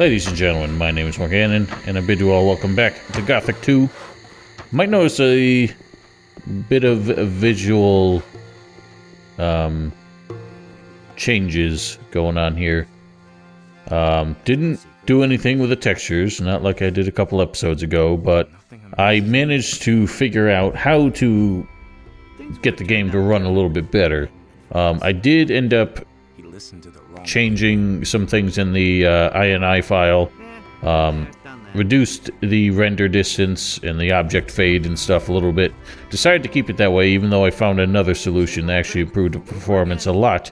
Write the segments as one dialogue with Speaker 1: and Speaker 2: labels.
Speaker 1: Ladies and gentlemen, my name is Morgan, and I bid you all welcome back to Gothic II. Might notice a bit of visual changes going on here. Didn't do anything with the textures, not like I did a couple episodes ago, but I managed to figure out how to get the game to run a little bit better. I did end up changing some things in the INI file, reduced the render distance and the object fade and stuff a little bit. Decided to keep it that way, even though I found another solution that actually improved the performance a lot.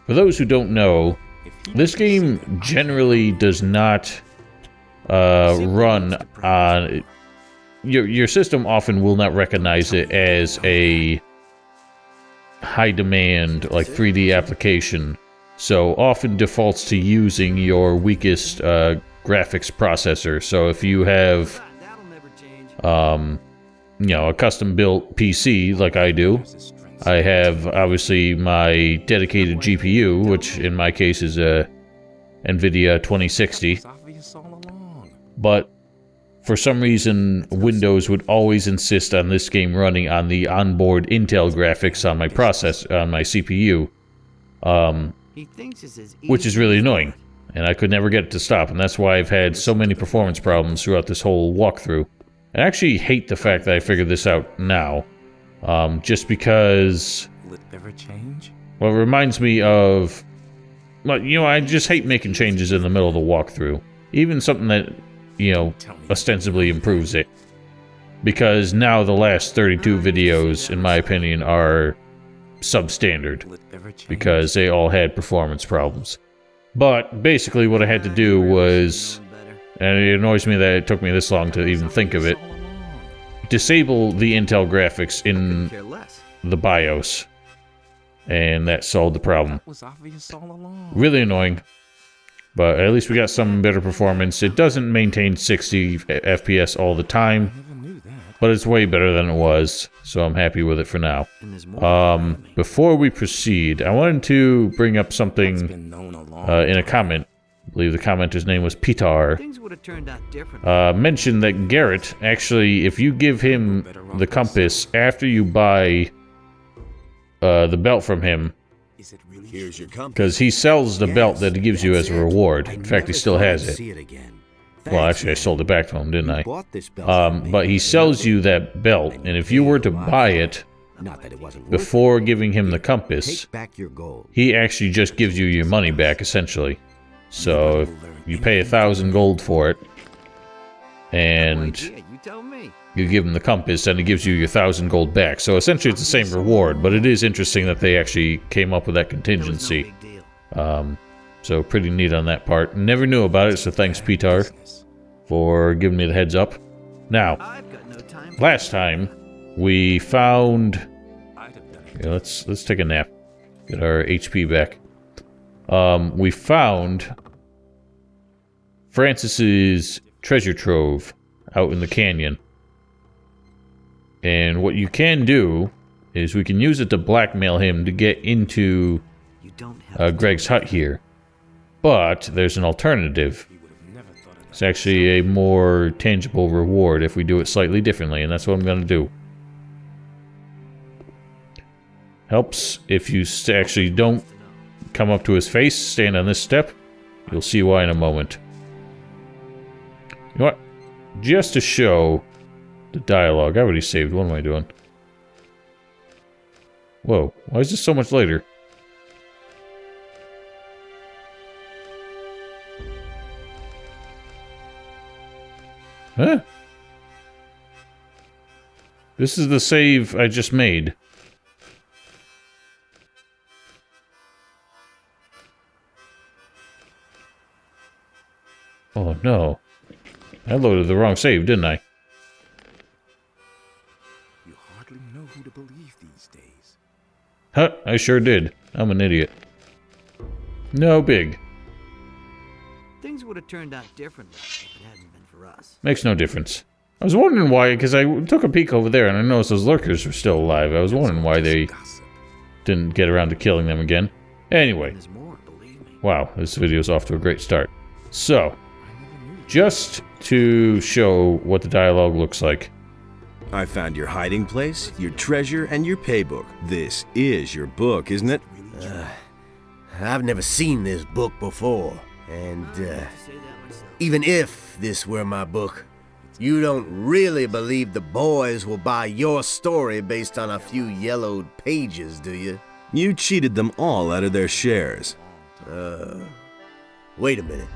Speaker 1: For those who don't know, this game generally does not run on... Your system often will not recognize it as a high-demand, like 3D application. So often defaults to using your weakest graphics processor. So if you have, you know, a custom-built PC like I do, I have obviously my dedicated GPU, which in my case is a NVIDIA 2060. But for some reason, Windows would always insist on this game running on the onboard Intel graphics on my CPU. Which is really annoying, and I could never get it to stop, and that's why I've had so many performance problems throughout this whole walkthrough. I actually hate the fact that I figured this out now, just because... Will it ever change? Well, it reminds me of... Well, you know, I just hate making changes in the middle of the walkthrough. Even something that, you know, ostensibly improves it. Because now the last 32 videos, in my opinion, are substandard, because they all had performance problems. But basically what I had to do was, and it annoys me that it took me this long to even think of it, disable the Intel graphics in the BIOS, and that solved the problem. Really annoying, but at least we got some better performance. It doesn't maintain 60 FPS all the time, but it's way better than it was, so I'm happy with it for now. Before we proceed, I wanted to bring up something in a comment. I believe the commenter's name was Peter. Mentioned that Garrett, actually, if you give him the compass after you buy the belt from him, because he sells the belt that he gives you as a reward. In fact, he still has it. Well, actually, I sold it back to him, didn't I? But he sells you that belt, and if you were to buy it before giving him the compass, he actually just gives you your money back, essentially. So, if you pay 1,000 gold for it, and you give him the compass, and he gives you your 1,000 gold back. So, essentially, it's the same reward, but it is interesting that they actually came up with that contingency. So pretty neat on that part. Never knew about it, so thanks, Peter, for giving me the heads up. Now, last time we found... Yeah, let's take a nap. Get our HP back. We found Francis's treasure trove out in the canyon. And what you can do is we can use it to blackmail him to get into Greg's hut here. But there's an alternative. It's actually a more tangible reward if we do it slightly differently, and that's what I'm going to do. Helps if you actually don't come up to his face, stand on this step. You'll see why in a moment. You know what? Just to show the dialogue. I already saved. What am I doing? Whoa. Why is this so much later? Huh? This is the save I just made. Oh no. I loaded the wrong save, didn't I?
Speaker 2: You hardly know who to believe these days.
Speaker 1: Huh, I sure did. I'm an idiot. No big.
Speaker 3: Things would have turned out differently if it hadn't been for us.
Speaker 1: Makes no difference. I was wondering why, because I took a peek over there and I noticed those lurkers were still alive. I was wondering why they didn't get around to killing them again. Anyway. Wow, this video's off to a great start. So, just to show what the dialogue looks like.
Speaker 2: I found your hiding place, your treasure, and your paybook. This is your book, isn't it?
Speaker 4: I've never seen this book before, and even if this were my book, you don't really believe the boys will buy your story based on a few yellowed pages, do you?
Speaker 2: You cheated them all out of their shares.
Speaker 4: Wait a minute.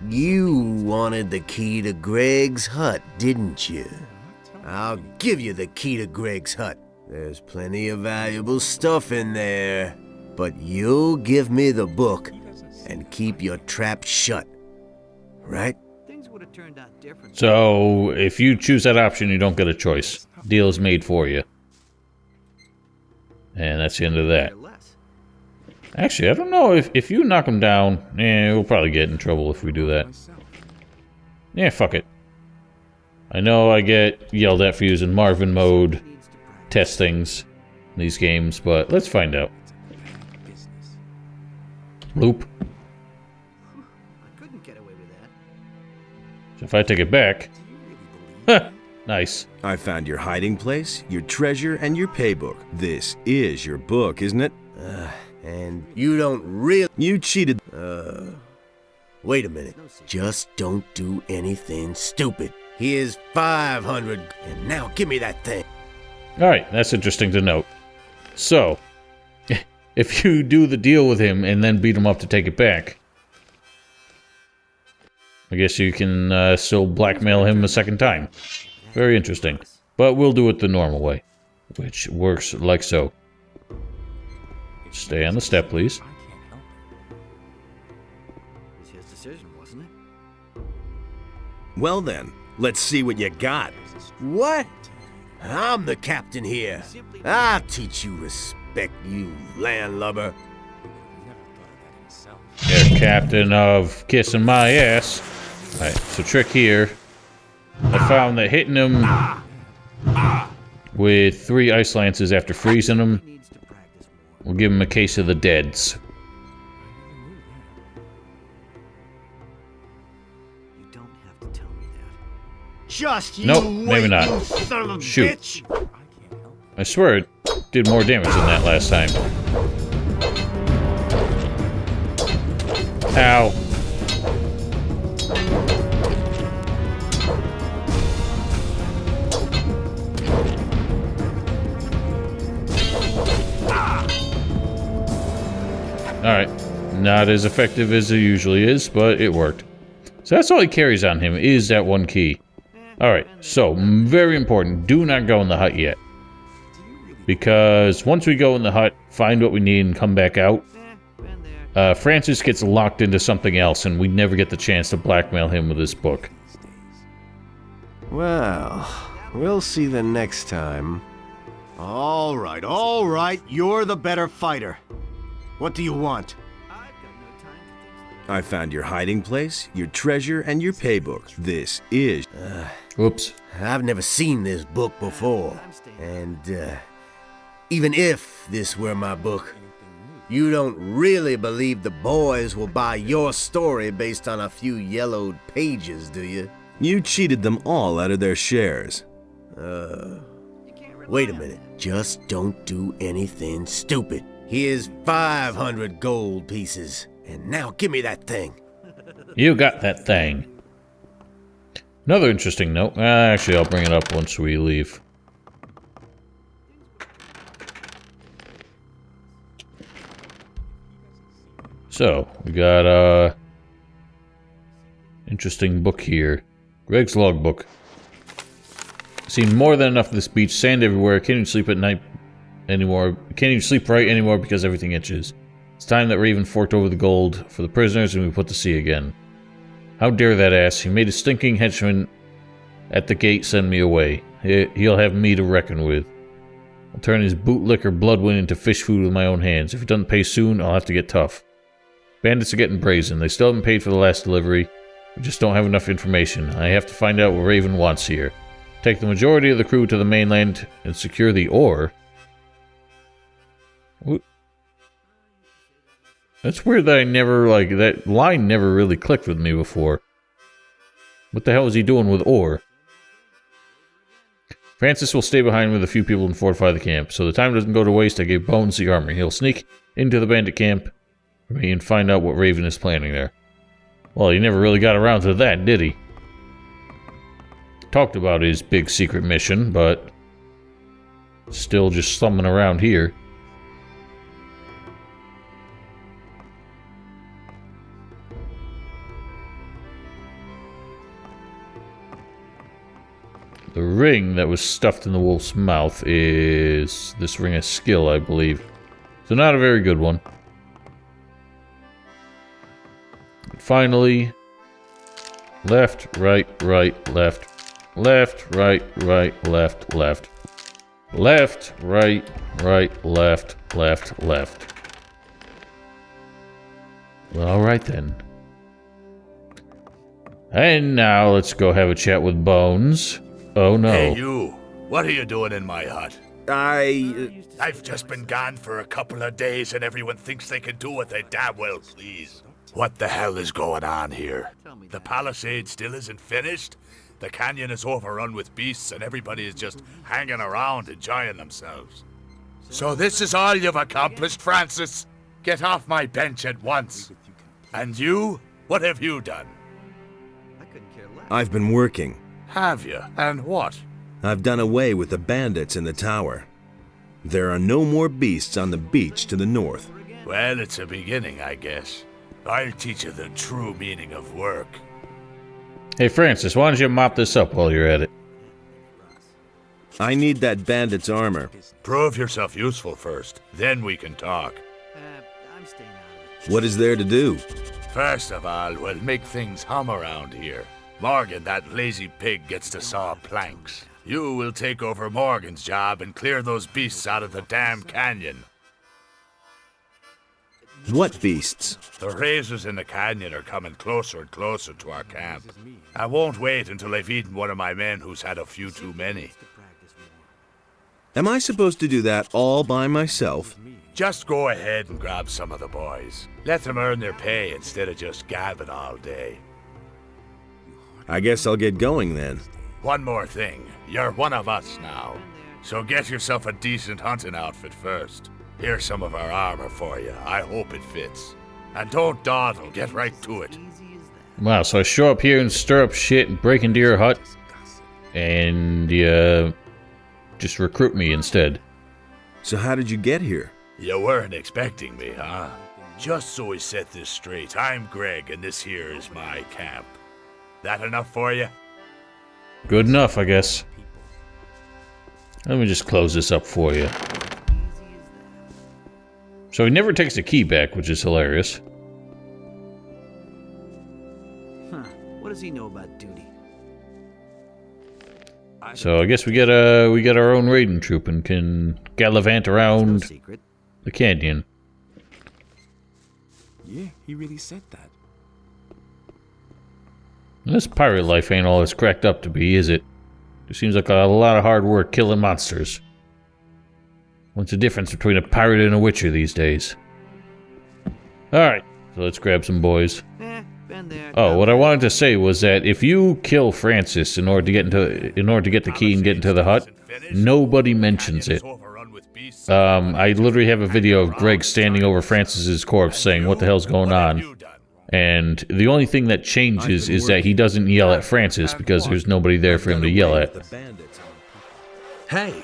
Speaker 4: You wanted the key to Greg's hut, didn't you? I'll give you the key to Greg's hut. There's plenty of valuable stuff in there. But you'll give me the book and keep your trap shut. Right?
Speaker 3: Things would have turned out different.
Speaker 1: So, if you choose that option, you don't get a choice. Deal is made for you. And that's the end of that. Actually, I don't know if you knock him down, we'll probably get in trouble if we do that. Yeah, fuck it. I know I get yelled at for using Marvin mode test things in these games, but let's find out. Loop.
Speaker 3: I couldn't get away with that.
Speaker 1: So if I take it back... Nice.
Speaker 2: I found your hiding place, your treasure, and your paybook. This is your book, isn't it?
Speaker 4: And you don't really...
Speaker 2: You cheated.
Speaker 4: Wait a minute. Just don't do anything stupid. Here's 500, and now give me that thing.
Speaker 1: Alright, that's interesting to note. So, if you do the deal with him and then beat him up to take it back, I guess you can still blackmail him a second time. Very interesting. But we'll do it the normal way, which works like so. Stay on the step, please.
Speaker 3: It was his decision, wasn't it?
Speaker 2: Well then, let's see what you got.
Speaker 4: What? I'm the captain here. I'll teach you respect, you landlubber.
Speaker 1: Yeah, captain of kissing my ass. Alright, so trick here. I found that hitting him with 3 ice lances after freezing him will give him a case of the deads.
Speaker 3: You don't have to tell me that.
Speaker 4: Just you
Speaker 1: Nope,
Speaker 4: wait,
Speaker 1: maybe not.
Speaker 4: you son of a
Speaker 1: Shoot.
Speaker 4: bitch.
Speaker 1: I swear it did more damage than that last time. Ow. Alright. Not as effective as it usually is, but it worked. So that's all he carries on him, is that one key. Alright, so, very important, do not go in the hut yet. Because once we go in the hut, find what we need and come back out,
Speaker 3: Been there.
Speaker 1: Francis gets locked into something else and we never get the chance to blackmail him with this book.
Speaker 4: Well, we'll see the next time. All right, you're the better fighter. What do you want?
Speaker 3: I've got no time for things like
Speaker 2: I found your hiding place, your treasure, and your paybook. This is...
Speaker 1: Oops.
Speaker 4: I've never seen this book before, and even if this were my book, you don't really believe the boys will buy your story based on a few yellowed pages, do you?
Speaker 2: You cheated them all out of their shares.
Speaker 4: Wait a minute. Just don't do anything stupid. Here's 500 gold pieces, and now give me that thing.
Speaker 1: You got that thing. Another interesting note. Actually, I'll bring it up once we leave. So, we got a interesting book here. Greg's logbook. Seen more than enough of this beach, sand everywhere, can't even sleep at night anymore. Can't even sleep right anymore because everything itches. It's time that Raven forked over the gold for the prisoners and we put to sea again. How dare that ass? He made a stinking henchman at the gate send me away. He'll have me to reckon with. I'll turn his bootlicker bloodwind into fish food with my own hands. If he doesn't pay soon, I'll have to get tough. Bandits are getting brazen. They still haven't paid for the last delivery. We just don't have enough information. I have to find out what Raven wants here. Take the majority of the crew to the mainland and secure the ore. That's weird that I never, that line never really clicked with me before. What the hell is he doing with ore? Francis will stay behind with a few people and fortify the camp. So the time doesn't go to waste, I gave Bones the armor. He'll sneak into the bandit camp for me and find out what Raven is planning there. Well, he never really got around to that, did he? Talked about his big secret mission, but still just slumming around here. The ring that was stuffed in the wolf's mouth is this ring of skill, I believe. So not a very good one. And finally, left, right, left. Left, right, left. Left, right, left. Alright then. And now let's go have a chat with Bones. Oh no.
Speaker 5: Hey you, what are you doing in my hut?
Speaker 2: I've
Speaker 5: just been gone for a couple of days and everyone thinks they can do what they damn well please. What the hell is going on here? The palisade still isn't finished? The canyon is overrun with beasts and everybody is just hanging around enjoying themselves. So this is all you've accomplished, Francis? Get off my bench at once. And you? What have you done?
Speaker 3: I couldn't care less.
Speaker 2: I've been working.
Speaker 5: Have you? And what?
Speaker 2: I've done away with the bandits in the tower. There are no more beasts on the beach to the north.
Speaker 5: Well, it's a beginning, I guess. I'll teach you the true meaning of work.
Speaker 1: Hey Francis, why don't you mop this up while you're at it?
Speaker 2: I need that bandit's armor.
Speaker 5: Prove yourself useful first, then we can talk.
Speaker 3: I'm staying out of it.
Speaker 2: What is there to do?
Speaker 5: First of all, we'll make things hum around here. Morgan, that lazy pig, gets to saw planks. You will take over Morgan's job and clear those beasts out of the damn canyon.
Speaker 2: What beasts?
Speaker 5: The razors in the canyon are coming closer and closer to our camp. I won't wait until I've eaten one of my men who's had a few too many.
Speaker 2: Am I supposed to do that all by myself?
Speaker 5: Just go ahead and grab some of the boys. Let them earn their pay instead of just gabbing all day.
Speaker 2: I guess I'll get going then.
Speaker 5: One more thing. You're one of us now. So get yourself a decent hunting outfit first. Here's some of our armor for you. I hope it fits. And don't dawdle. Get right to it.
Speaker 1: Wow, so I show up here and stir up shit and break into your hut, and you just recruit me instead.
Speaker 2: So how did you get here?
Speaker 5: You weren't expecting me, huh? Just so we set this straight, I'm Greg, and this here is my camp. That enough for you?
Speaker 1: Good enough, I guess. Let me just close this up for you. So he never takes the key back, which is hilarious.
Speaker 3: Huh. What does he know about duty?
Speaker 1: So I guess we get our own raiding troop and can gallivant
Speaker 3: No
Speaker 1: around
Speaker 3: secret.
Speaker 1: the canyon.
Speaker 6: Yeah, he really said that.
Speaker 1: This pirate life ain't all it's cracked up to be, is it? It seems like a lot of hard work killing monsters. What's the difference between a pirate and a witcher these days? Alright, so let's grab some boys.
Speaker 3: Been there.
Speaker 1: Oh, what I wanted to say was that if you kill Francis in order to get the key and get into the hut, nobody mentions it. I literally have a video of Greg standing over Francis's corpse saying, "What the hell's going on?" And the only thing that changes is that he doesn't yell at Francis because there's nobody there for him to yell at.
Speaker 4: Hey,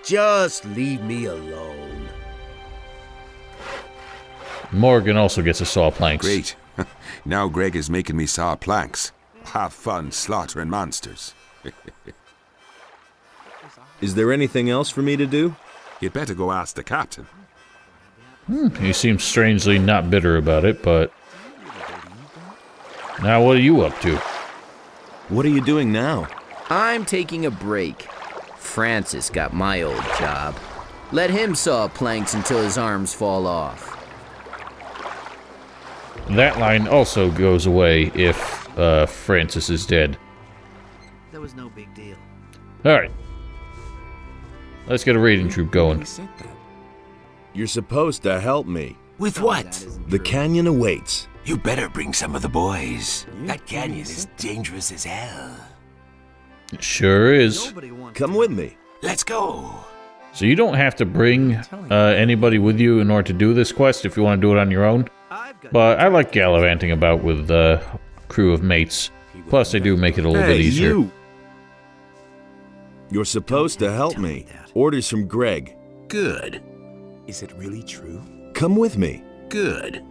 Speaker 4: just leave me alone.
Speaker 1: Morgan also gets to saw planks.
Speaker 6: Great. Now Greg is making me saw planks. Have fun slaughtering monsters.
Speaker 2: Is there anything else for me to do?
Speaker 6: You'd better go ask the captain.
Speaker 1: He seems strangely not bitter about it, but... Now what are you up to?
Speaker 2: What are you doing now?
Speaker 7: I'm taking a break. Francis got my old job. Let him saw planks until his arms fall off.
Speaker 1: That line also goes away if Francis is dead.
Speaker 3: That was no big deal.
Speaker 1: Alright. Let's get a raiding troop going.
Speaker 6: He said that.
Speaker 2: You're supposed to help me.
Speaker 4: With
Speaker 3: That
Speaker 4: what?
Speaker 3: isn't
Speaker 2: The
Speaker 3: true.
Speaker 2: canyon awaits.
Speaker 4: You better bring some of the boys. That canyon is dangerous as hell.
Speaker 1: It sure is.
Speaker 3: Nobody wants
Speaker 2: Come
Speaker 3: to-
Speaker 2: with me.
Speaker 4: Let's go.
Speaker 1: So you don't have to bring anybody with you in order to do this quest if you want to do it on your own.
Speaker 3: I've got
Speaker 1: But I like gallivanting about with a crew of mates. Plus, they do make it a little bit easier.
Speaker 2: you! You're supposed to help me. Orders from Greg.
Speaker 4: Good. Is it really true?
Speaker 2: Come with me.
Speaker 4: Good.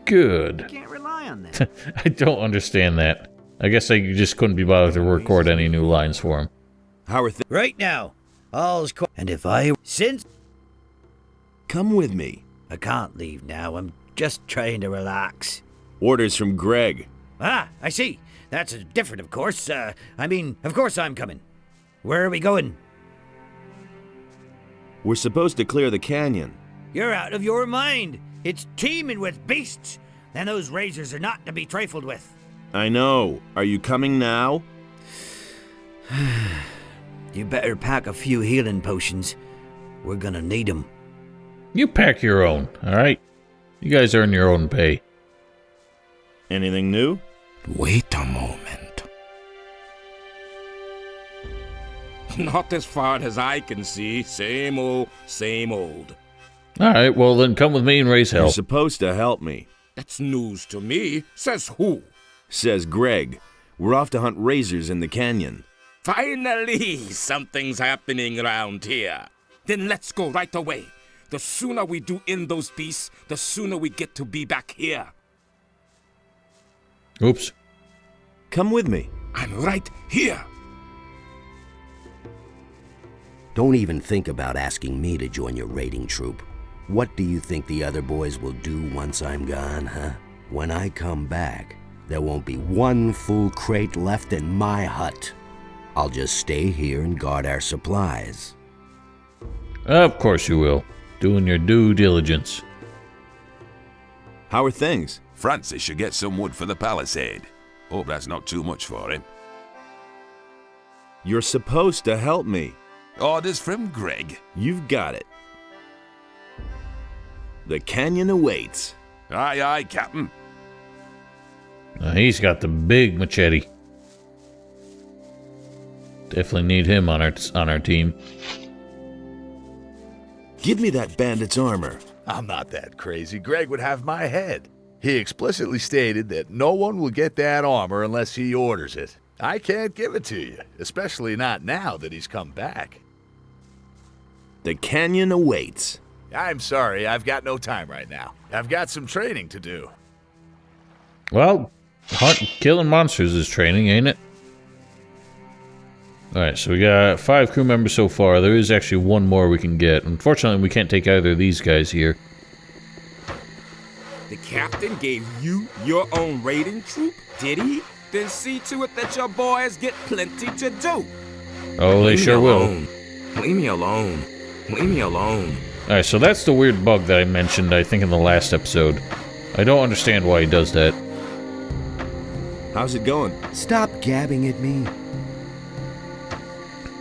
Speaker 1: Good.
Speaker 3: can't rely on that.
Speaker 1: I don't understand that. I guess I just couldn't be bothered to record any new lines for him.
Speaker 2: How are things?
Speaker 3: Right now, all's and if I since
Speaker 2: Come with me.
Speaker 3: I can't leave now. I'm just trying to relax.
Speaker 2: Orders from Greg.
Speaker 3: Ah, I see. That's different, of course. Of course I'm coming. Where are we going?
Speaker 2: We're supposed to clear the canyon.
Speaker 3: You're out of your mind. It's teeming with beasts, and those razors are not to be trifled with.
Speaker 2: I know. Are you coming now?
Speaker 3: You better pack a few healing potions. We're gonna need them.
Speaker 1: You pack your own, alright? You guys earn your own pay.
Speaker 2: Anything new?
Speaker 8: Wait a moment. Not as far as I can see. Same old, same old.
Speaker 1: Alright, well then come with me and raise
Speaker 2: You're
Speaker 1: hell.
Speaker 2: supposed to help me.
Speaker 8: That's news to me. Says who?
Speaker 2: Says Greg. We're off to hunt razors in the canyon.
Speaker 8: Finally, something's happening around here. Then let's go right away. The sooner we do in those beasts, the sooner we get to be back here.
Speaker 1: Oops.
Speaker 2: Come with me.
Speaker 8: I'm right here.
Speaker 9: Don't even think about asking me to join your raiding troop. What do you think the other boys will do once I'm gone, huh? When I come back, there won't be one full crate left in my hut. I'll just stay here and guard our supplies.
Speaker 1: Of course you will. Doing your due diligence.
Speaker 2: How are things?
Speaker 6: Francis should get some wood for the palisade. Hope that's not too much for him.
Speaker 2: You're supposed to help me.
Speaker 6: Orders from Greg.
Speaker 2: You've got it. The canyon awaits.
Speaker 6: Aye, aye, Captain.
Speaker 1: He's got the big machete. Definitely need him on our team.
Speaker 2: Give me that bandit's armor.
Speaker 5: I'm not that crazy. Greg would have my head. He explicitly stated that no one will get that armor unless he orders it. I can't give it to you, especially not now that he's come back.
Speaker 2: The canyon awaits.
Speaker 5: I'm sorry, I've got no time right now. I've got some training to do.
Speaker 1: Well, killing monsters is training, ain't it? Alright, so we got 5 crew members so far. There is actually one more we can get. Unfortunately, we can't take either of these guys here.
Speaker 8: The captain gave you your own raiding troop, did he? Then see to it that your boys get plenty to do.
Speaker 1: Oh, they sure will.
Speaker 8: Leave me alone. Leave me alone.
Speaker 1: Alright, so that's the weird bug that I mentioned, I think, in the last episode. I don't understand why he does that.
Speaker 2: How's it going?
Speaker 9: Stop gabbing at me.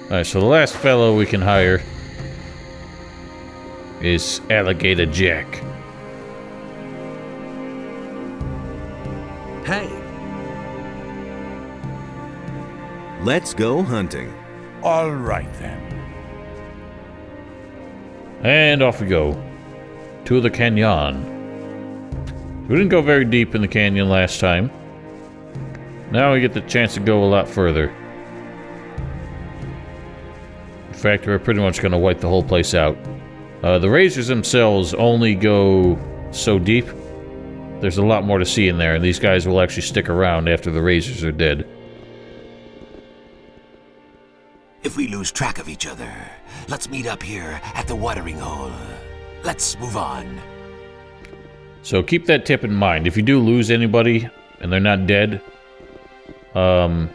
Speaker 1: Alright, so the last fellow we can hire is Alligator Jack.
Speaker 2: Hey. Let's go hunting.
Speaker 5: All right, then.
Speaker 1: And off we go. To the canyon. We didn't go very deep in the canyon last time. Now we get the chance to go a lot further. In fact, we're pretty much going to wipe the whole place out. The razors themselves only go so deep. There's a lot more to see in there, and these guys will actually stick around after the razors are dead.
Speaker 4: If we lose track of each other, let's meet up here at the watering hole. Let's move on.
Speaker 1: So keep that tip in mind. If you do lose anybody, and they're not dead, kind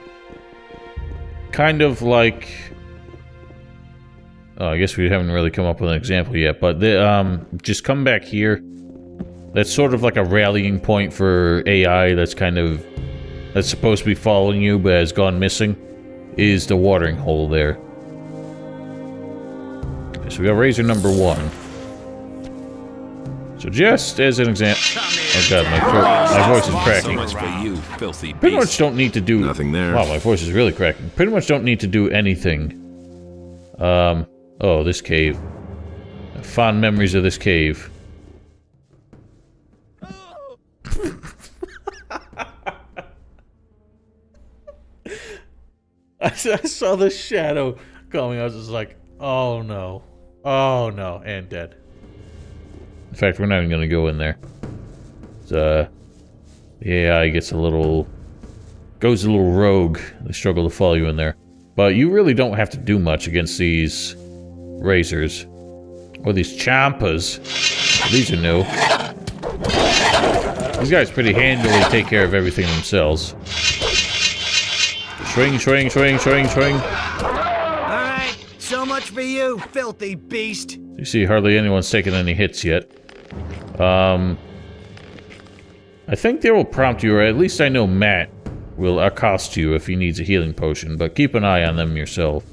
Speaker 1: of like... Oh, I guess we haven't really come up with an example yet, but just come back here. That's sort of like a rallying point for AI that's supposed to be following you but has gone missing, is the watering hole there. So we got razor number 1. So So just as an example... Oh god, my voice is
Speaker 6: So
Speaker 1: cracking.
Speaker 6: much for you, filthy
Speaker 1: Pretty much
Speaker 6: beast.
Speaker 1: don't need to do...
Speaker 2: Nothing there.
Speaker 1: Wow, my voice is really cracking. Pretty much don't need to do anything. Oh, this cave. Fond memories of this cave. I saw the shadow coming. I was just like, oh no. Oh no. And dead. In fact, we're not even going to go in there. The AI gets a little... goes a little rogue. They struggle to follow you in there. But you really don't have to do much against these razors. Or these champas. These are new. These guys pretty handily take care of everything themselves. Swing, swing, swing, swing, swing.
Speaker 3: Alright, so much for you, filthy beast.
Speaker 1: You see hardly anyone's taken any hits yet. I think they will prompt you, or at least I know Matt will accost you if he needs a healing potion, but keep an eye on them yourself.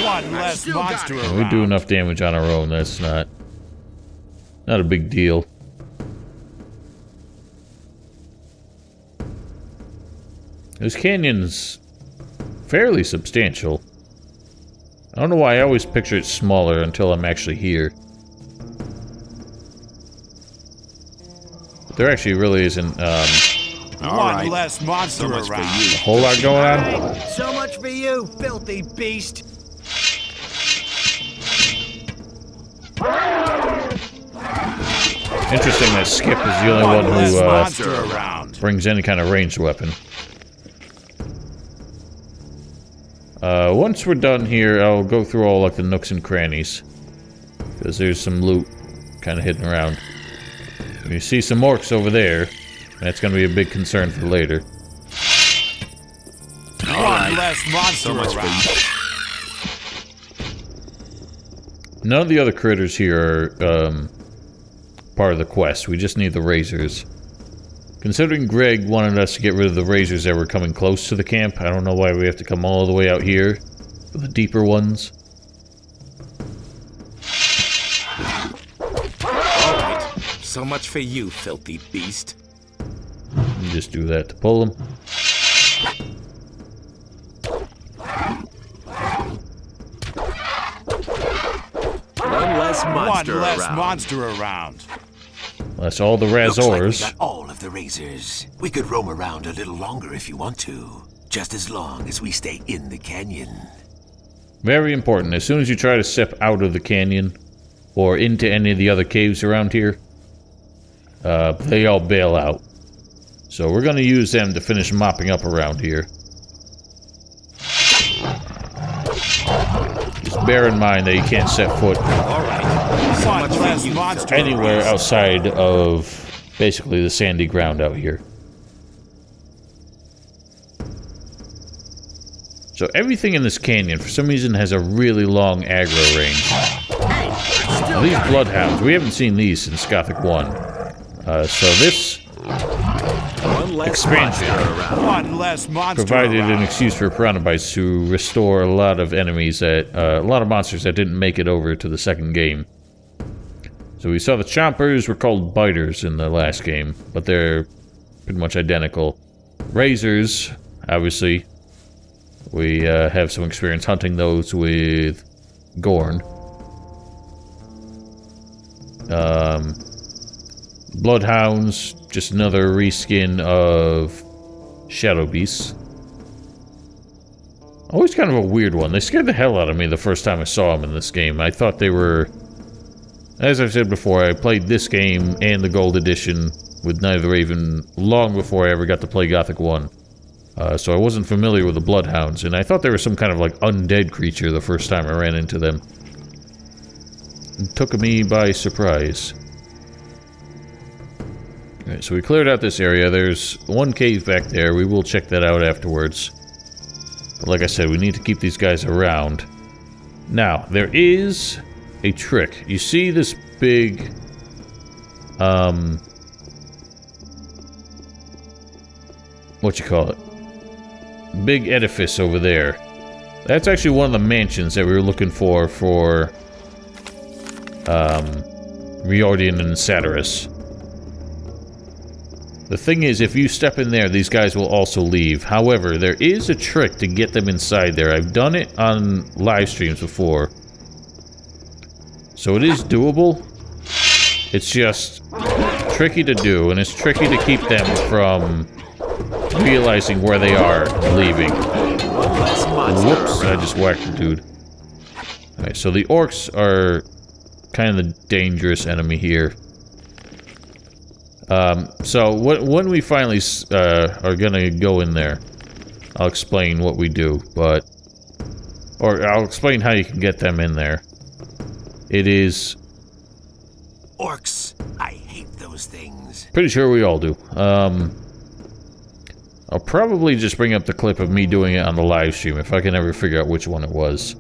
Speaker 5: One less monster
Speaker 1: We
Speaker 5: around.
Speaker 1: do enough damage on our own, that's not a big deal. This canyon's fairly substantial. I don't know why I always picture it smaller until I'm actually here. But there actually really isn't
Speaker 5: One less monster around.
Speaker 1: a whole lot going on.
Speaker 3: So much for you, filthy beast.
Speaker 1: Interesting that Skip is the only one
Speaker 5: Less
Speaker 1: who
Speaker 5: monster around.
Speaker 1: brings any kind of ranged weapon. Once we're done here, I'll go through all like the nooks and crannies. Because there's some loot kind of hidden around. And you see some orcs over there. That's going to be a big concern for later.
Speaker 5: One less monster around.
Speaker 1: None of the other critters here are part of the quest. We just need the razors. Considering Greg wanted us to get rid of the razors that were coming close to the camp, I don't know why we have to come all the way out here for the deeper ones.
Speaker 8: So much for you, filthy beast.
Speaker 1: Just do that to pull them.
Speaker 5: One less monster around.
Speaker 1: That's all the
Speaker 10: Looks like we
Speaker 1: razors.
Speaker 10: got all of the razors. We could roam around a little longer if you want to. Just as long as we stay in the canyon.
Speaker 1: Very important. As soon as you try to step out of the canyon or into any of the other caves around here, they all bail out. So we're going to use them to finish mopping up around here. Just bear in mind that you can't set foot
Speaker 5: One less monster
Speaker 1: anywhere
Speaker 5: around.
Speaker 1: outside of basically the sandy ground out here. So everything in this canyon, for some reason, has a really long aggro range. Now, these bloodhounds, we haven't seen these since Gothic 1. So this expansion
Speaker 5: One less monster
Speaker 1: provided
Speaker 5: around.
Speaker 1: an excuse for Piranhabytes to restore a lot of enemies that, a lot of monsters that didn't make it over to the second game. So we saw the chompers were called biters in the last game, but they're pretty much identical. Razors, obviously, we have some experience hunting those with Gorn. Bloodhounds, just another reskin of Shadow Beasts. Always kind of a weird one. They scared the hell out of me the first time I saw them in this game. I thought they were... As I've said before, I played this game and the Gold Edition with Night of the Raven long before I ever got to play Gothic 1. So I wasn't familiar with the Bloodhounds, and I thought they were some kind of like undead creature the first time I ran into them. It took me by surprise. Alright, so we cleared out this area. There's one cave back there. We will check that out afterwards. But like I said, we need to keep these guys around. Now, there is a trick. You see this big... what you call it? Big edifice over there. That's actually one of the mansions that we were looking for Riordan and Satyrus. The thing is, if you step in there, these guys will also leave. However, there is a trick to get them inside there. I've done it on live streams before. So it is doable. It's just tricky to do, and it's tricky to keep them from realizing where they are and leaving. Whoops, I just whacked the dude. Alright, so the orcs are kind of the dangerous enemy here. So when we finally are gonna go in there, I'll explain what we do, or I'll explain how you can get them in there. It is...
Speaker 10: Orcs. I hate those things.
Speaker 1: Pretty sure we all do. I'll probably just bring up the clip of me doing it on the live stream if I can ever figure out which one it was.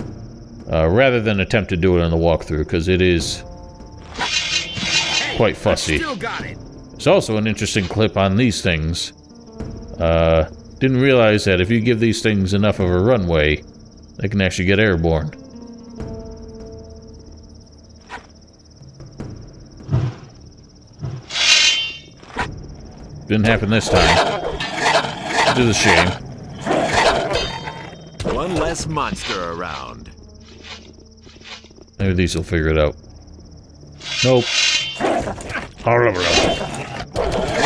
Speaker 1: Rather than attempt to do it on the walkthrough, because it is quite fussy.
Speaker 8: Still got it.
Speaker 1: There's also an interesting clip on these things. Didn't realize that if you give these things enough of a runway, they can actually get airborne. Didn't happen this time. Which is a shame.
Speaker 10: One less monster around.
Speaker 1: Maybe these will figure it out. Nope.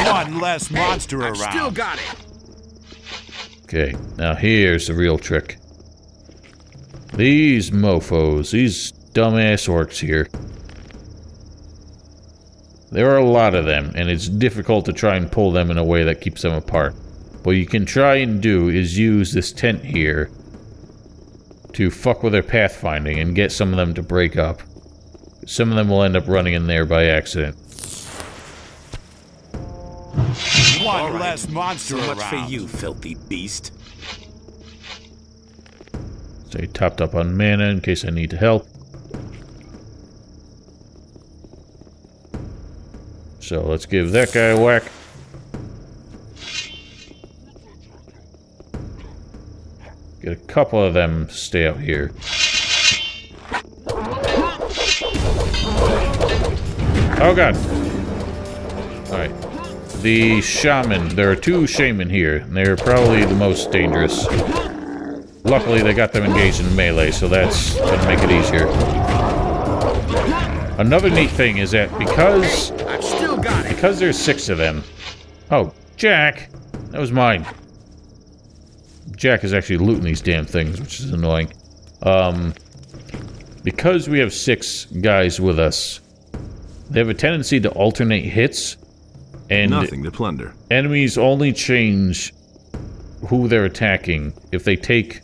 Speaker 10: One less monster around.
Speaker 8: Still got it.
Speaker 1: Okay, now here's the real trick. These mofos, these dumbass orcs here. There are a lot of them, and it's difficult to try and pull them in a way that keeps them apart. What you can try and do is use this tent here to fuck with their pathfinding and get some of them to break up. Some of them will end up running in there by accident.
Speaker 10: One less monster
Speaker 8: So
Speaker 10: around.
Speaker 8: much for you, filthy beast.
Speaker 1: Stay topped up on mana in case I need to help. So let's give that guy a whack. Get a couple of them to stay out here. Oh god. Alright. The shaman. There are two shaman here, and they're probably the most dangerous. Luckily, they got them engaged in melee, so that's gonna make it easier. Another neat thing is that because there's 6 of them... Oh, Jack! That was mine. Jack is actually looting these damn things, which is annoying. Because we have 6 guys with us, they have a tendency to alternate hits, and
Speaker 2: Nothing to plunder.
Speaker 1: Enemies only change who they're attacking if they take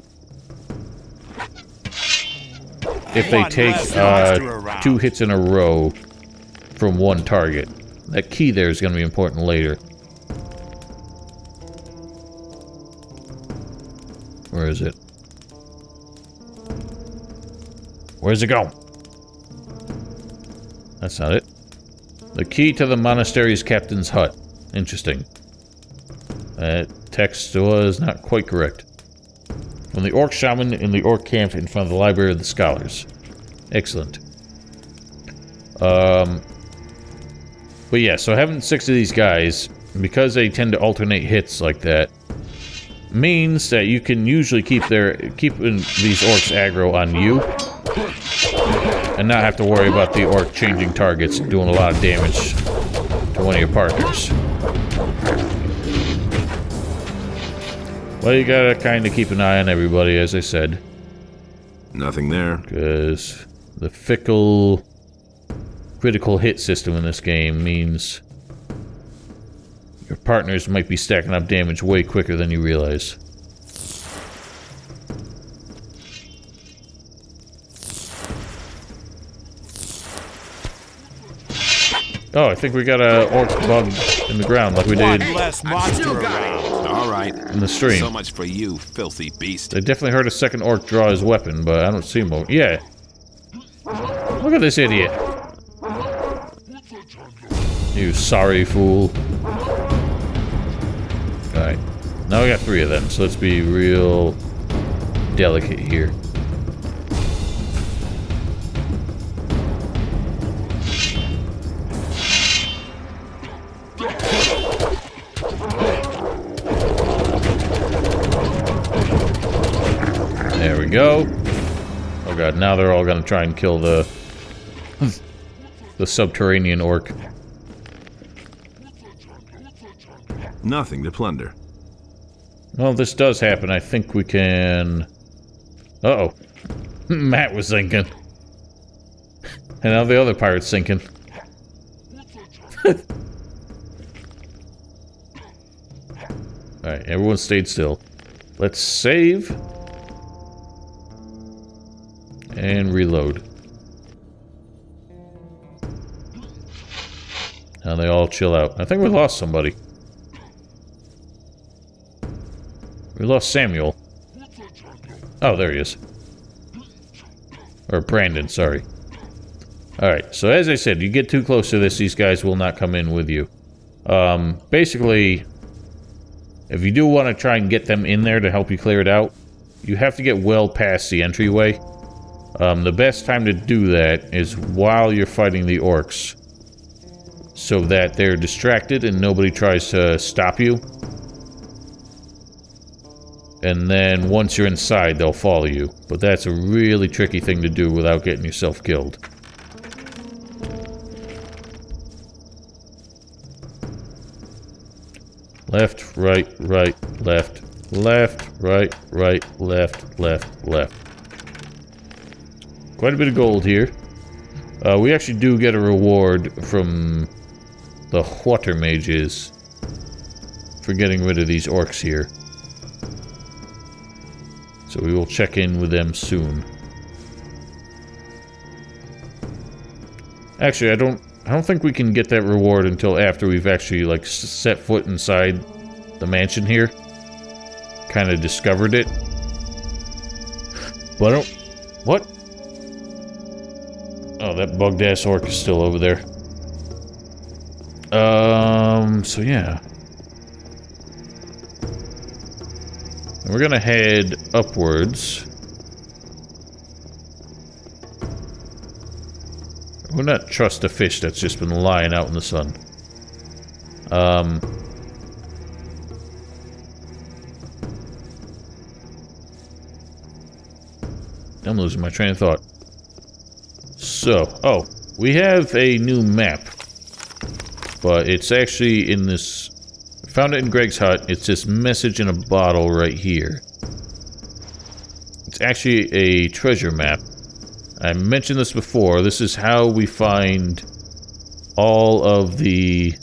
Speaker 1: 2 hits in a row from one target. That key there is going to be important later. Where is it? Where's it go? That's not it. The key to the monastery's captain's hut. Interesting. That text was not quite correct. From the orc shaman in the orc camp in front of the library of the scholars. Excellent. But yeah, so having 6 of these guys, because they tend to alternate hits like that, means that you can usually keep these orcs aggro on you, and not have to worry about the orc changing targets and doing a lot of damage to one of your partners. Well, you gotta kind of keep an eye on everybody, as I said.
Speaker 2: Nothing there.
Speaker 1: Because the fickle critical hit system in this game means your partners might be stacking up damage way quicker than you realize. Oh, I think we got a orc bug in the ground like we did
Speaker 10: Less monster around.
Speaker 6: All right.
Speaker 1: in the stream.
Speaker 6: So much for you, filthy beast.
Speaker 1: I definitely heard a second orc draw his weapon, but I don't see him. Yeah. Look at this idiot. You sorry fool. Alright. Now we got 3 of them, so let's be real delicate here. There we go. Oh god, now they're all gonna try and kill the the subterranean orc.
Speaker 2: Nothing to plunder.
Speaker 1: Well, this does happen. I think we can... Uh-oh. Matt was sinking. And now the other pirate's sinking. Alright, everyone stayed still. Let's save. And reload. Now they all chill out. I think we lost somebody. We lost Samuel. Oh, there he is. Or Brandon, sorry. Alright, so as I said, you get too close to this, these guys will not come in with you. Basically, if you do want to try and get them in there to help you clear it out, you have to get well past the entryway. The best time to do that is while you're fighting the orcs, so that they're distracted and nobody tries to stop you. And then once you're inside, they'll follow you. But that's a really tricky thing to do without getting yourself killed. Left, right, right, left, left, right, right, left, left, left. Quite a bit of gold here. We actually do get a reward from the water mages for getting rid of these orcs here. So we will check in with them soon. Actually, I don't think we can get that reward until after we've actually like set foot inside the mansion here. Kind of discovered it. But I don't... What? Oh, that bugged ass orc is still over there. So yeah. And we're gonna head upwards. We'll not trust a fish that's just been lying out in the sun. I'm losing my train of thought. So, oh, we have a new map. But it's actually in this... Found it in Greg's hut. It's this message in a bottle right here. It's actually a treasure map. I mentioned this before. This is how we find all of the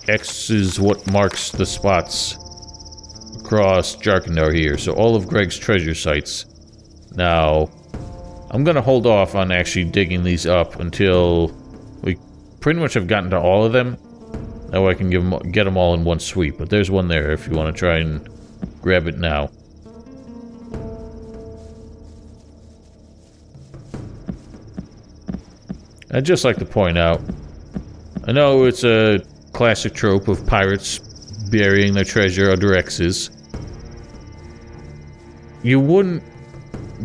Speaker 1: X's, what marks the spots across Jarkandar here. So all of Greg's treasure sites. Now, I'm going to hold off on actually digging these up until we pretty much have gotten to all of them. That way I can get them all in one sweep. But there's one there if you want to try and grab it now. I'd just like to point out, I know it's a classic trope of pirates burying their treasure under X's. You wouldn't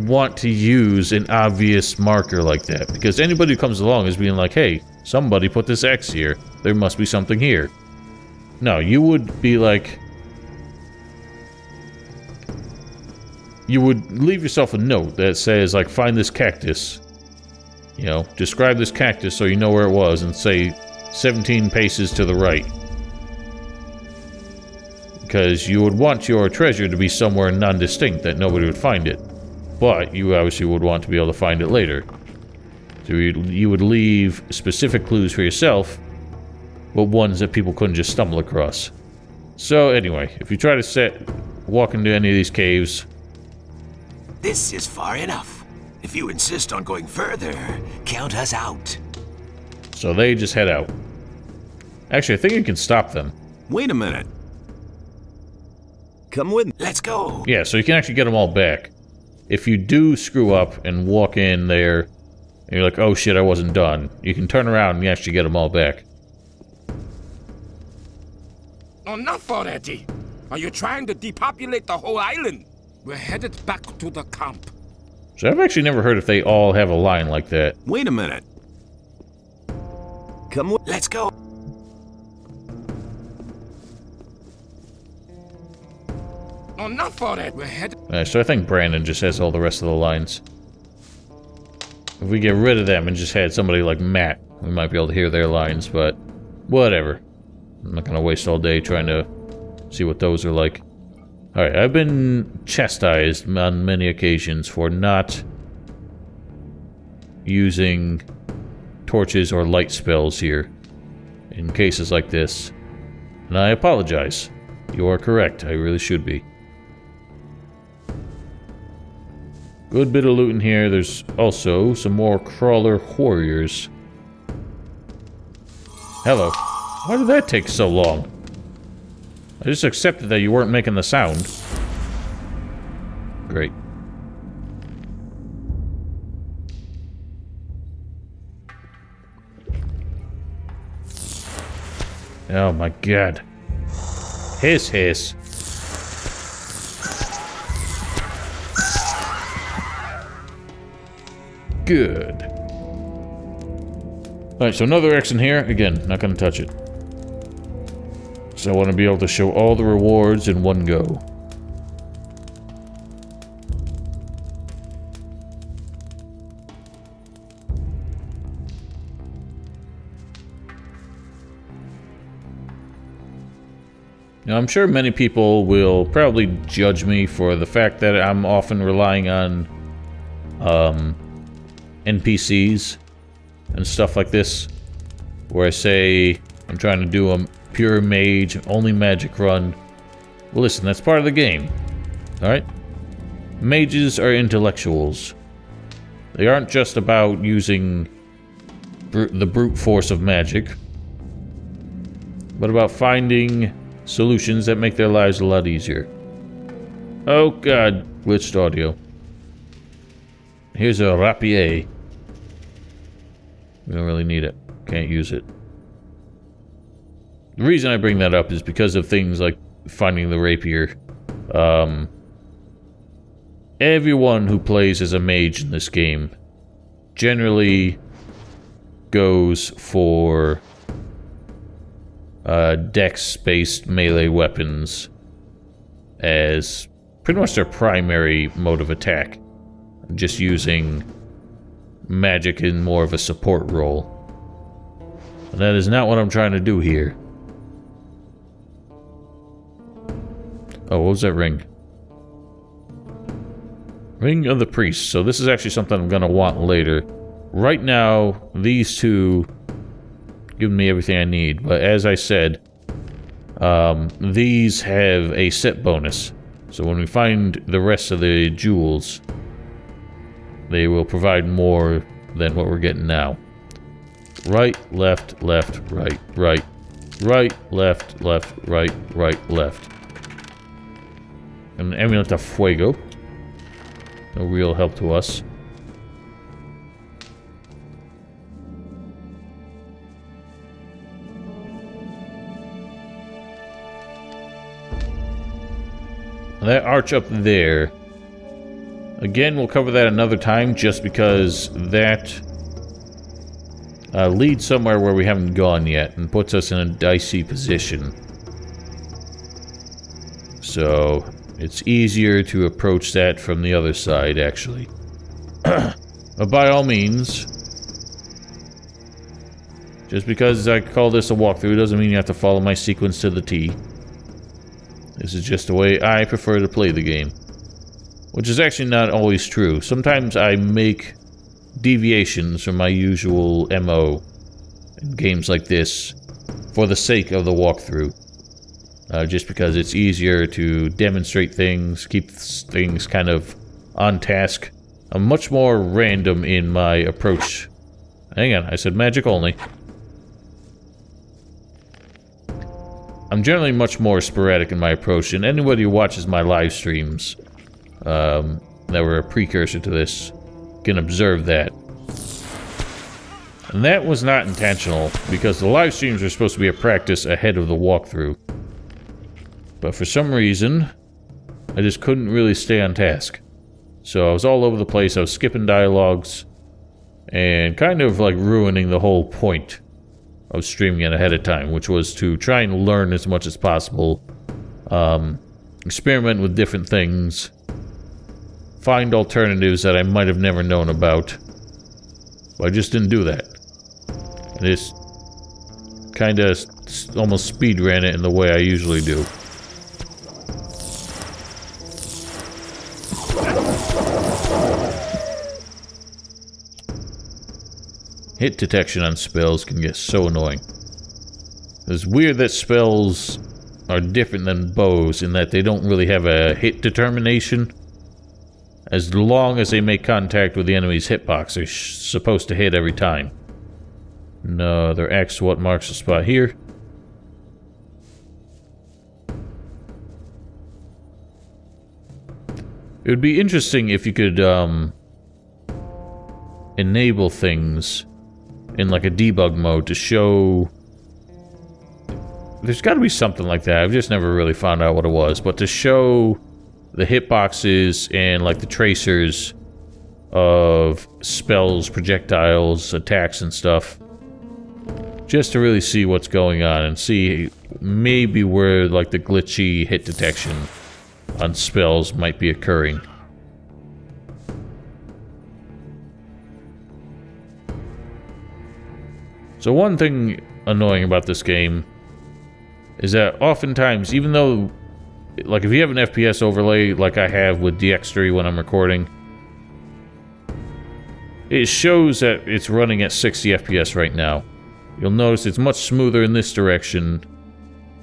Speaker 1: want to use an obvious marker like that, because anybody who comes along is being like, hey, somebody put this X here. There must be something here. No, you would be like... You would leave yourself a note that says, like, find this cactus. You know, describe this cactus so you know where it was, and say 17 paces to the right. Because you would want your treasure to be somewhere non-distinct that nobody would find it. But you obviously would want to be able to find it later. So you would leave specific clues for yourself, but ones that people couldn't just stumble across. So anyway, if you try to walk into any of these caves...
Speaker 10: This is far enough. If you insist on going further, count us out.
Speaker 1: So they just head out. Actually, I think you can stop them.
Speaker 2: Wait a minute. Come with me.
Speaker 10: Let's go.
Speaker 1: Yeah, so you can actually get them all back. If you do screw up and walk in there, and you're like, oh shit, I wasn't done, you can turn around and you actually get them all back.
Speaker 8: Enough already! Are you trying to depopulate the whole island? We're headed back to the camp.
Speaker 1: So I've actually never heard if they all have a line like that.
Speaker 2: Wait a minute.
Speaker 10: Let's go.
Speaker 8: Enough for it. We're headed.
Speaker 1: Alright, so I think Brandon just has all the rest of the lines. If we get rid of them and just had somebody like Matt, we might be able to hear their lines, but whatever. I'm not gonna waste all day trying to see what those are like. Alright, I've been chastised on many occasions for not using torches or light spells here in cases like this. And I apologize. You are correct, I really should be. Good bit of loot in here. There's also some more crawler warriors. Hello. Why did that take so long? I just accepted that you weren't making the sound. Great. Oh my god. Hiss, hiss. Good. Alright, so another X in here. Again, not gonna touch it. So I want to be able to show all the rewards in one go. Now, I'm sure many people will probably judge me for the fact that I'm often relying on NPCs and stuff like this, where I say I'm trying to do a pure mage, only magic run. Well, listen, that's part of the game, alright? Mages are intellectuals. They aren't just about using the brute force of magic, but about finding solutions that make their lives a lot easier. Oh god, glitched audio. Here's a rapier. We don't really need it. Can't use it. The reason I bring that up is because of things like finding the rapier. Everyone who plays as a mage in this game generally goes for dex-based melee weapons as pretty much their primary mode of attack. Just using magic in more of a support role. And that is not what I'm trying to do here. Oh, what was that ring? Ring of the Priest. So this is actually something I'm gonna want later. Right now, these two give me everything I need. But as I said, these have a set bonus. So when we find the rest of the jewels, they will provide more than what we're getting now. Right, left, left, right, right, right, left, left, right, right, left. An amulet of fuego. No real help to us. That arch up there. Again, we'll cover that another time, just because that leads somewhere where we haven't gone yet and puts us in a dicey position. So it's easier to approach that from the other side, actually. But by all means, just because I call this a walkthrough doesn't mean you have to follow my sequence to the T. This is just the way I prefer to play the game. Which is actually not always true. Sometimes I make deviations from my usual MO in games like this for the sake of the walkthrough. Just because it's easier to demonstrate things, keep things kind of on task. I'm much more random in my approach. Hang on, I said magic only. I'm generally much more sporadic in my approach, and anybody who watches my live streams that were a precursor to this can observe that. And that was not intentional, because the live streams were supposed to be a practice ahead of the walkthrough. But for some reason, I just couldn't really stay on task. So I was all over the place. I was skipping dialogues and kind of like ruining the whole point of streaming it ahead of time, which was to try and learn as much as possible, experiment with different things, find alternatives that I might have never known about. But I just didn't do that. I just kind of almost speed ran it in the way I usually do. Hit detection on spells can get so annoying. It's weird that spells are different than bows in that they don't really have a hit determination. As long as they make contact with the enemy's hitbox, they're supposed to hit every time. No, their X what marks the spot here. It would be interesting if you could enable things in like a debug mode to show... There's got to be something like that. I've just never really found out what it was. But to show the hitboxes and like the tracers of spells, projectiles, attacks and stuff. Just to really see what's going on and see maybe where like the glitchy hit detection on spells might be occurring. So one thing annoying about this game is that oftentimes, even though, like if you have an FPS overlay like I have with DX3 when I'm recording, it shows that it's running at 60 FPS right now. You'll notice it's much smoother in this direction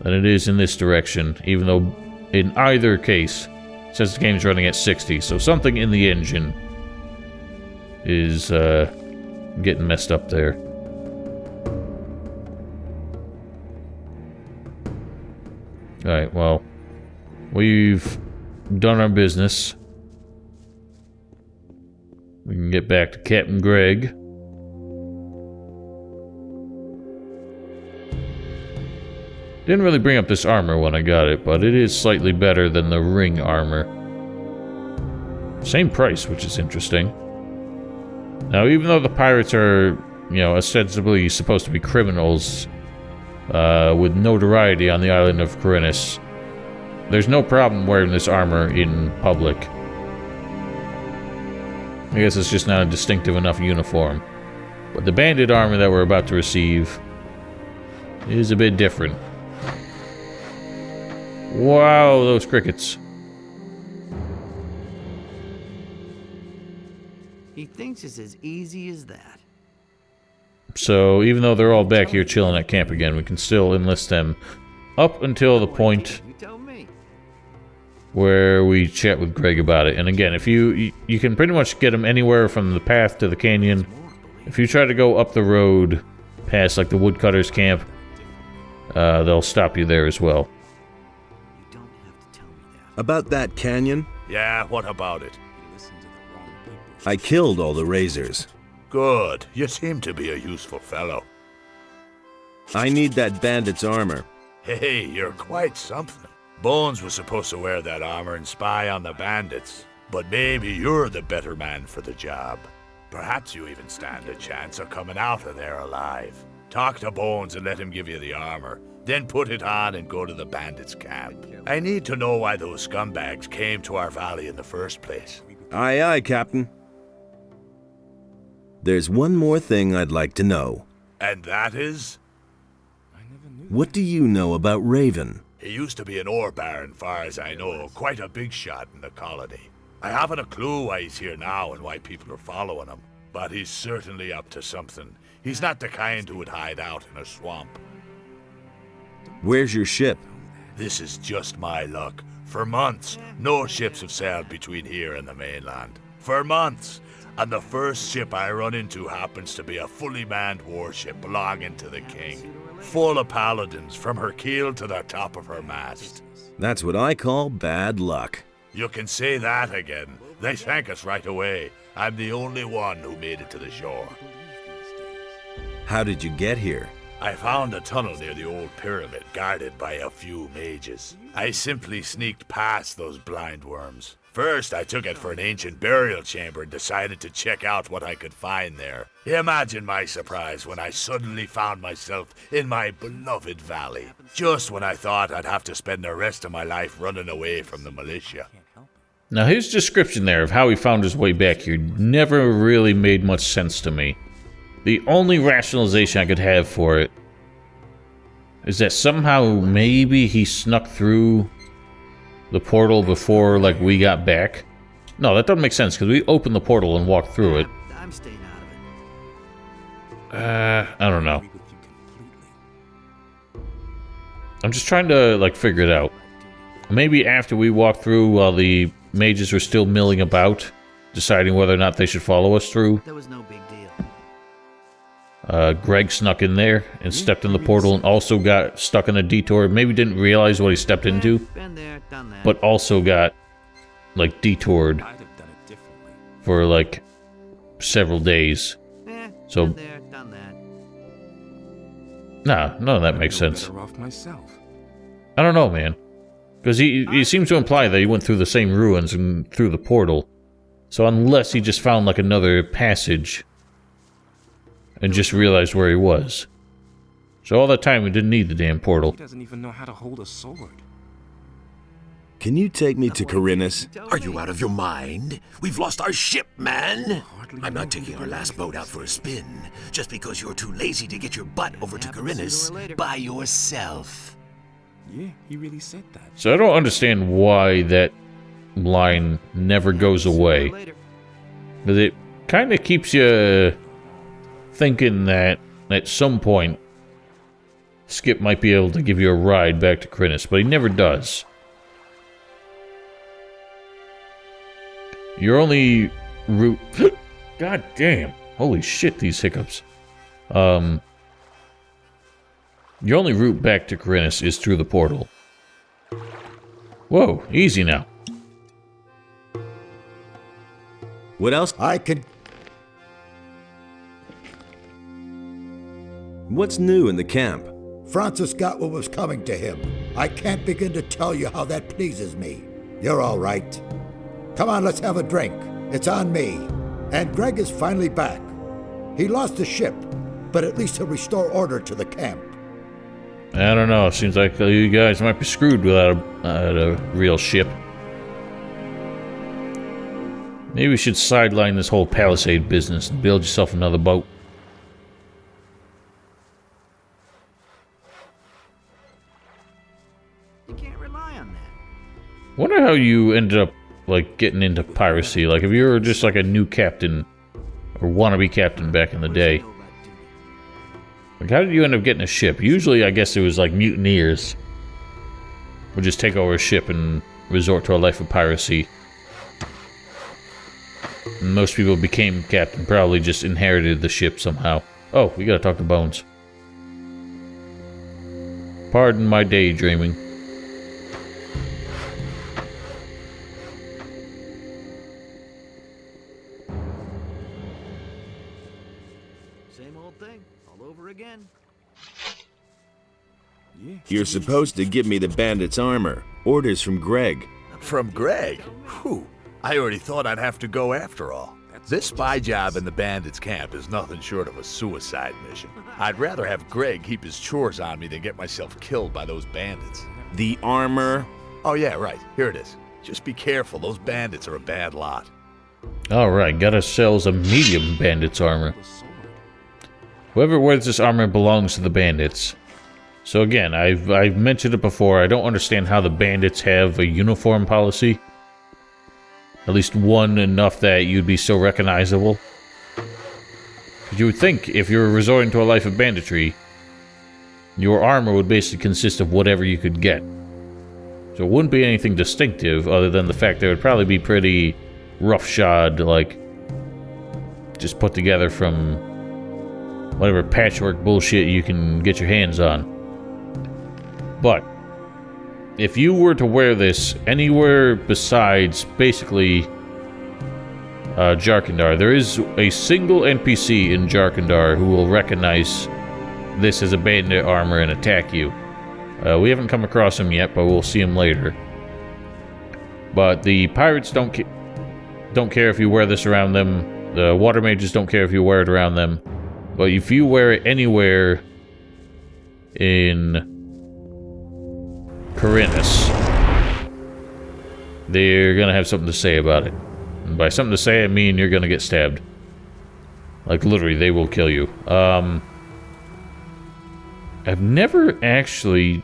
Speaker 1: than it is in this direction, even though in either case it says the game's running at 60, so something in the engine is getting messed up there. Alright, well, we've done our business. We can get back to Captain Greg. Didn't really bring up this armor when I got it, but it is slightly better than the ring armor. Same price, which is interesting. Now, even though the pirates are, you know, ostensibly supposed to be criminals with notoriety on the island of Corinus, there's no problem wearing this armor in public. I guess it's just not a distinctive enough uniform. But the bandit armor that we're about to receive is a bit different. Wow, those crickets.
Speaker 3: He thinks it's as easy as that.
Speaker 1: So, even though they're all back here chilling at camp again, we can still enlist them up until the point where we chat with Greg about it. And again, if you can pretty much get them anywhere from the path to the canyon. If you try to go up the road past like the woodcutters camp, they'll stop you there as well.
Speaker 2: About that canyon?
Speaker 5: Yeah, what about it?
Speaker 2: I killed all the razors.
Speaker 5: Good. You seem to be a useful fellow.
Speaker 2: I need that bandit's armor.
Speaker 5: Hey, you're quite something. Bones was supposed to wear that armor and spy on the bandits. But maybe you're the better man for the job. Perhaps you even stand a chance of coming out of there alive. Talk to Bones and let him give you the armor. Then put it on and go to the bandits' camp. I need to know why those scumbags came to our valley in the first place.
Speaker 2: Aye, aye, Captain. There's one more thing I'd like to know.
Speaker 5: And that is?
Speaker 2: What do you know about Raven?
Speaker 5: He used to be an ore baron, far as I know, quite a big shot in the colony. I haven't a clue why he's here now and why people are following him, but he's certainly up to something. He's not the kind who would hide out in a swamp.
Speaker 2: Where's your ship?
Speaker 5: This is just my luck. For months, no ships have sailed between here and the mainland. For months! And the first ship I run into happens to be a fully manned warship belonging to the king. Full of paladins, from her keel to the top of her mast.
Speaker 2: That's what I call bad luck.
Speaker 5: You can say that again. They sank us right away. I'm the only one who made it to the shore.
Speaker 2: How did you get here?
Speaker 5: I found a tunnel near the old pyramid, guarded by a few mages. I simply sneaked past those blind worms. First, I took it for an ancient burial chamber and decided to check out what I could find there. Imagine my surprise when I suddenly found myself in my beloved valley, just when I thought I'd have to spend the rest of my life running away from the militia.
Speaker 1: Now, his description there of how he found his way back here never really made much sense to me. The only rationalization I could have for it is that somehow maybe he snuck through the portal before, like, we got back. No, that doesn't make sense, because we opened the portal and walked through it.
Speaker 3: I'm staying out of it.
Speaker 1: I don't know. I'm just trying to, like, figure it out. Maybe after we walked through while the mages were still milling about, deciding whether or not they should follow us through.
Speaker 3: There was no big deal.
Speaker 1: Greg snuck in there and stepped in the portal and also got stuck in a detour. Maybe didn't realize what he stepped into,
Speaker 3: Been there, done that.
Speaker 1: but also got, like, detoured
Speaker 8: I'd have done it differently.
Speaker 1: for, like, several days. So,
Speaker 3: Been there, done that.
Speaker 1: nah, none of that makes
Speaker 8: I'd feel
Speaker 1: sense.
Speaker 8: better off myself.
Speaker 1: I don't know, man. Because he seems to imply that he went through the same ruins and through the portal. So unless he just found, like, another passage and just realized where he was. So all that time we didn't need the damn portal.
Speaker 8: He doesn't even know how to hold a sword.
Speaker 2: Can you take me to Corinus?
Speaker 10: Are you out of your mind? We've lost our ship, man! I'm not taking our last boat out for a spin, just because you're too lazy to get your butt over to Corinus by yourself.
Speaker 8: Yeah, he really said that.
Speaker 1: So I don't understand why that line never goes away. Because it kind of keeps you thinking that at some point Skip might be able to give you a ride back to Corinus, but he never does. Your only route... God damn. Holy shit, these hiccups. Your only route back to Corinus is through the portal. Whoa, easy now.
Speaker 2: What else?
Speaker 11: I can...
Speaker 2: What's new in the camp?
Speaker 11: Francis got what was coming to him. I can't begin to tell you how that pleases me. You're all right. Come on, let's have a drink. It's on me. And Greg is finally back. He lost the ship, but at least he'll restore order to the camp.
Speaker 1: I don't know. Seems like you guys might be screwed without a real ship. Maybe we should sideline this whole Palisade business and build yourself another boat.
Speaker 3: You can't rely on that.
Speaker 1: Wonder how you ended up, like, getting into piracy. Like, if you were just like a new captain or wannabe captain back in the day. Like, how did you end up getting a ship? Usually, I guess it was like mutineers would just take over a ship and resort to a life of piracy. And most people became captain, probably just inherited the ship somehow. Oh, we gotta talk to Bones. Pardon my daydreaming.
Speaker 3: Same old thing, all over again.
Speaker 8: Yeah.
Speaker 2: You're supposed to give me the bandit's armor. Orders from Greg.
Speaker 5: From Greg? Whew. I already thought I'd have to go after all. This spy job in the bandits' camp is nothing short of a suicide mission. I'd rather have Greg keep his chores on me than get myself killed by those bandits.
Speaker 2: The armor?
Speaker 5: Oh yeah, right. Here it is. Just be careful. Those bandits are a bad lot.
Speaker 1: Alright, got ourselves a medium bandit's armor. Whoever wears this armor belongs to the bandits. So again, I've mentioned it before, I don't understand how the bandits have a uniform policy. At least one enough that you'd be so recognizable. You would think if you were resorting to a life of banditry, your armor would basically consist of whatever you could get. So it wouldn't be anything distinctive other than the fact that it would probably be pretty roughshod, like just put together from whatever patchwork bullshit you can get your hands on. But if you were to wear this anywhere besides basically Jarkandar, there is a single NPC in Jarkandar who will recognize this as a bandit armor and attack you. We haven't come across him yet, but we'll see him later. But the pirates don't care if you wear this around them. The water mages don't care if you wear it around them. But if you wear it anywhere in Corinthus, they're gonna have something to say about it. And by something to say, I mean you're gonna get stabbed. Like, literally, they will kill you. I've never actually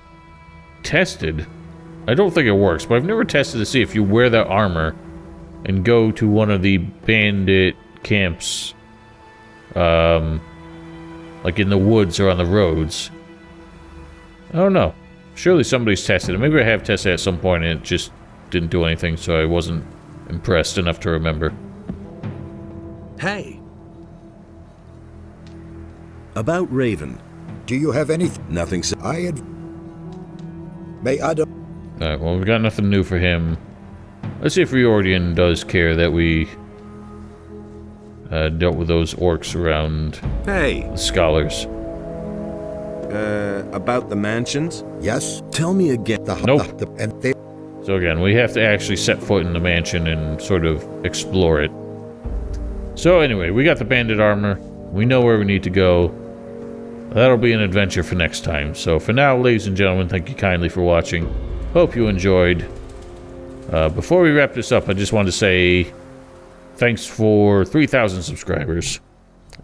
Speaker 1: tested. I don't think it works, but I've never tested to see if you wear that armor and go to one of the bandit camps, like in the woods or on the roads. I don't know. Surely somebody's tested it. Maybe I have tested it at some point and it just didn't do anything, so I wasn't impressed enough to remember.
Speaker 2: Hey. About Raven.
Speaker 11: Do you have anything?
Speaker 2: Nothing.
Speaker 11: May I don't...
Speaker 1: Alright, well, we've got nothing new for him. Let's see if Riordan does care that we dealt with those orcs around the scholars.
Speaker 2: About the mansions?
Speaker 11: Yes?
Speaker 2: Tell me again.
Speaker 1: Nope. So again, we have to actually set foot in the mansion and sort of explore it. So anyway, we got the bandit armor. We know where we need to go. That'll be an adventure for next time. So for now, ladies and gentlemen, thank you kindly for watching. Hope you enjoyed. Before we wrap this up, I just wanted to say thanks for 3,000 subscribers.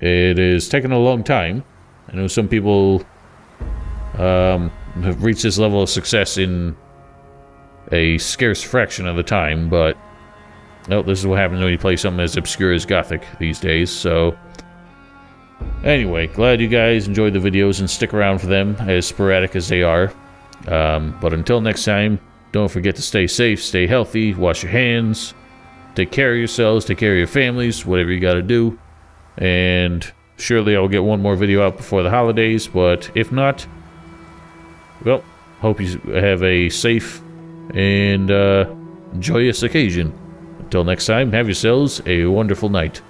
Speaker 1: It has taken a long time. I know some people have reached this level of success in a scarce fraction of the time, but no, this is what happens when you play something as obscure as Gothic these days. So anyway, glad you guys enjoyed the videos and stick around for them, as sporadic as they are. But until next time, don't forget to stay safe, stay healthy, wash your hands, take care of yourselves, take care of your families, whatever you gotta do. And surely I'll get one more video out before the holidays, but if not, well, hope you have a safe and joyous occasion. Until next time, have yourselves a wonderful night.